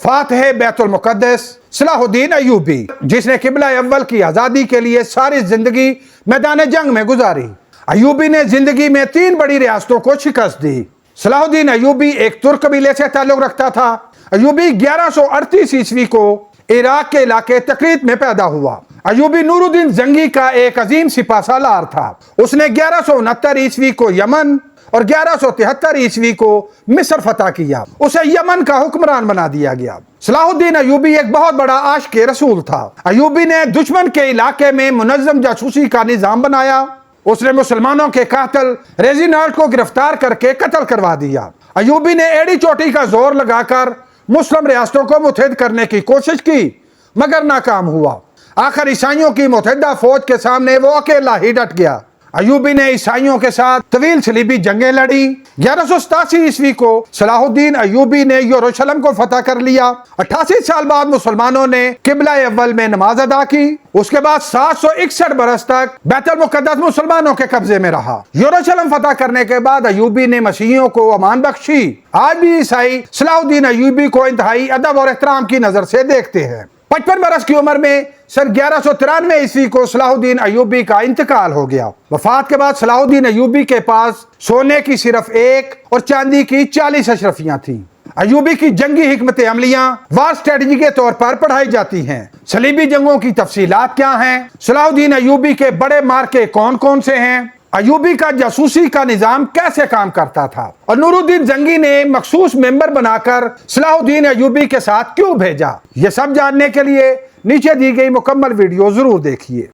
فاتح بیت المقدس صلاح الدین ایوبی، جس نے قبلہ اول کی آزادی کے لیے ساری زندگی میدان جنگ میں گزاری۔ ایوبی نے زندگی میں 3 بڑی ریاستوں کو شکست دی۔ صلاح الدین ایوبی ایک ترک قبیلے سے تعلق رکھتا تھا۔ ایوبی 1138 عیسوی کو عراق کے علاقے تقریت میں پیدا ہوا۔ ایوبی نور الدین زنگی کا ایک عظیم سپہ سالار تھا۔ اس نے 1169 عیسوی کو یمن اور 1173 عیسوی کو مصر فتح کیا۔ اسے یمن کا حکمران بنا دیا گیا۔ صلاح الدین ایوبی ایک بہت بڑا عاشق رسول تھا۔ ایوبی نے دشمن کے علاقے میں منظم جاسوسی کا نظام بنایا۔ اس نے مسلمانوں کے قاتل ریزینالڈ کو گرفتار کر کے قتل کروا دیا۔ ایوبی نے ایڑی چوٹی کا زور لگا کر مسلم ریاستوں کو متحد کرنے کی کوشش کی، مگر ناکام ہوا۔ آخر عیسائیوں کی متحدہ فوج کے سامنے وہ اکیلا ہی ڈٹ گیا۔ ایوبی نے عیسائیوں کے ساتھ طویل صلیبی جنگیں لڑی۔ 1187 عیسوی کو صلاح الدین ایوبی نے یروشلم کو فتح کر لیا۔ 88 سال بعد مسلمانوں نے قبلہ اول میں نماز ادا کی۔ اس کے بعد 761 برس تک بیت المقدس مسلمانوں کے قبضے میں رہا۔ یروشلم فتح کرنے کے بعد ایوبی نے مسیحیوں کو امان بخشی۔ آج بھی عیسائی صلاح الدین ایوبی کو انتہائی ادب اور احترام کی نظر سے دیکھتے ہیں۔ 55 برس کی عمر میں سن 1193 عیسوی کو صلاح الدین ایوبی کا انتقال ہو گیا۔ وفات کے بعد صلاح الدین ایوبی کے پاس سونے کی صرف 1 اور چاندی کی 40 اشرفیاں تھیں۔ ایوبی کی جنگی حکمت عملیاں وار اسٹریٹجی کے طور پر پڑھائی جاتی ہیں۔ صلیبی جنگوں کی تفصیلات کیا ہیں؟ صلاح الدین ایوبی کے بڑے مارکے کون کون سے ہیں؟ ایوبی کا جاسوسی کا نظام کیسے کام کرتا تھا؟ اور نور الدین زنگی نے مخصوص ممبر بنا کر صلاح الدین ایوبی کے ساتھ کیوں بھیجا؟ یہ سب جاننے کے لیے نیچے دی گئی مکمل ویڈیو ضرور دیکھیے۔